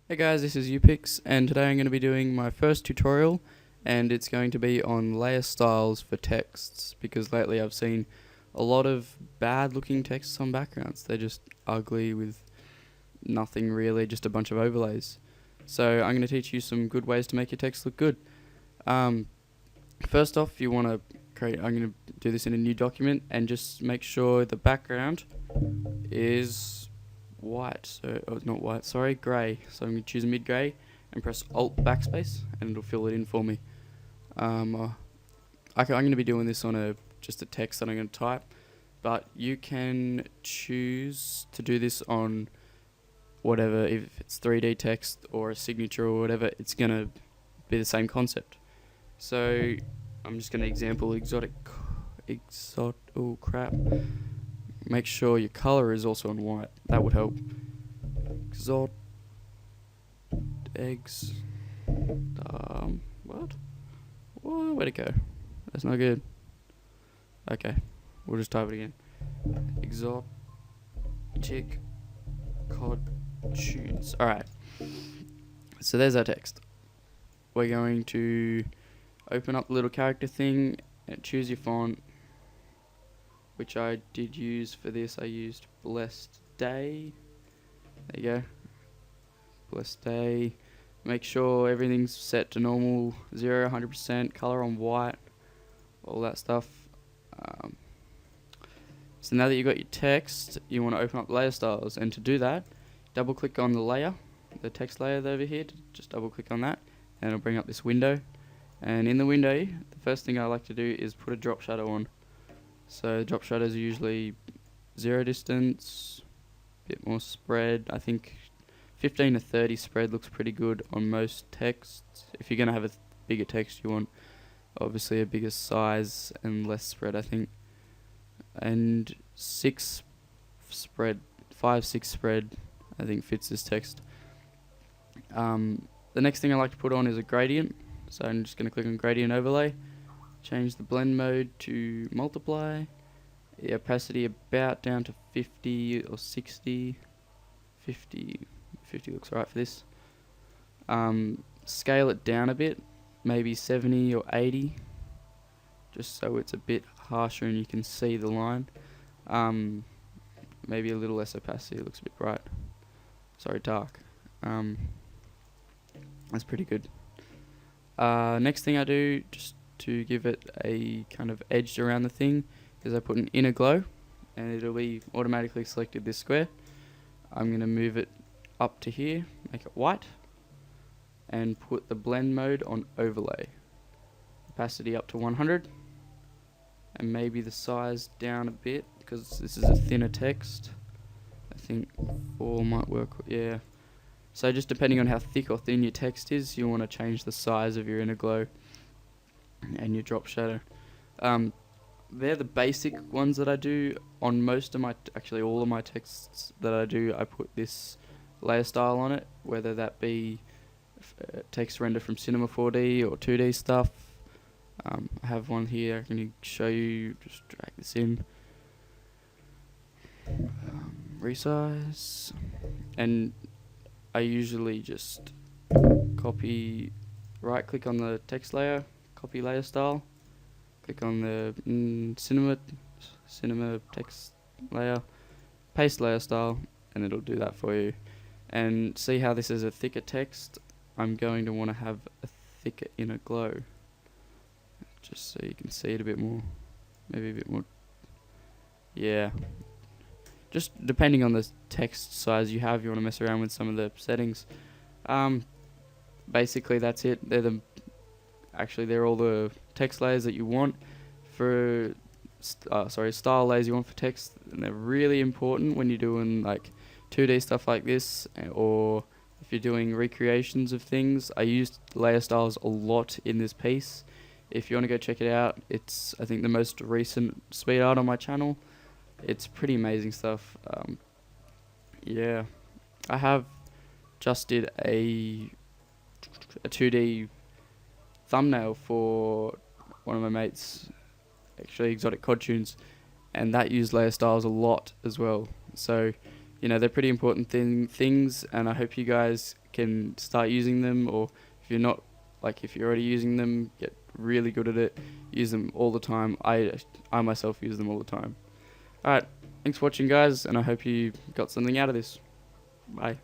Hey guys, this is Upix, and today I'm going to be doing my first tutorial, and it's going to be on layer styles for texts, because lately I've seen a lot of bad looking texts on backgrounds. They're just ugly with nothing really, just a bunch of overlays. So I'm going to teach you some good ways to make your text look good. First off, you want to I'm going to do this in a new document, and just make sure the background is white, so not white, sorry, grey. So I'm going to choose a mid grey and press Alt backspace, and it'll fill it in for me. I'm going to be doing this on just a text that I'm going to type, but you can choose to do this on whatever, if it's 3D text or a signature or whatever, it's going to be the same concept. So I'm just going to example oh crap. Make sure your color is also in white. That would help. Eggs. What? Whoa, where'd it go? That's not good. Okay, we'll just type it again. Exotic cod tunes. Alright. So there's our text. We're going to open up the little character thing and choose your font, which I did use for this. I used Blessed Day. There you go. Blessed Day. Make sure everything's set to normal, 0, 100%, color on white, all that stuff. So now that you've got your text, you want to open up layer styles, and to do that, double click on the layer, the text layer over here, just double click on that, and it'll bring up this window. And in the window, the first thing I like to do is put a drop shadow on. So drop shadows are usually 0 distance, bit more spread. I think 15 to 30 spread looks pretty good on most texts. If you're going to have a bigger text, you want obviously a bigger size and less spread, I think. And 6 spread, 5-6 spread, I think fits this text. The next thing I like to put on is a gradient. So I'm just going to click on gradient overlay. Change the blend mode to multiply. The opacity about down to 50 or 60. 50 looks alright for this. Scale it down a bit, maybe 70 or 80, just so it's a bit harsher and you can see the line. Maybe a little less opacity, it looks a bit bright. Sorry, dark. That's pretty good. Next thing I do, just to give it a kind of edge around the thing, is I put an inner glow, and it'll be automatically selected this square. I'm going to move it up to here, make it white, and put the blend mode on overlay. Opacity up to 100, and maybe the size down a bit, because this is a thinner text. I think 4 might work, yeah. So just depending on how thick or thin your text is, you want to change the size of your inner glow and your drop shadow. They're the basic ones that I do on most of my, actually all of my texts that I do. I put this layer style on it, whether that be text render from Cinema 4D or 2D stuff. I have one here. I can show you. Just drag this in, resize, and I usually just copy, right click on the text layer, copy layer style, click on the cinema text layer, paste layer style, and it'll do that for you. And see how this is a thicker text? I'm going to want to have a thicker inner glow, just so you can see it a bit more, maybe a bit more, yeah. Just depending on the text size you have, you want to mess around with some of the settings. Basically that's it. They're all the text layers that you want for style layers you want for text, and they're really important when you're doing like 2D stuff like this, or if you're doing recreations of things. I used layer styles a lot in this piece. If you want to go check it out, it's I think the most recent speed art on my channel. It's pretty amazing stuff. Yeah, I have just did a 2D thumbnail for one of my mates, actually Exotic Cod Tunes, and that used layer styles a lot as well. So they're pretty important things, and I hope you guys can start using them, or if you're not, like if you're already using them, get really good at it, use them all the time. I myself use them all the time. Alright, thanks for watching guys, and I hope you got something out of this. Bye.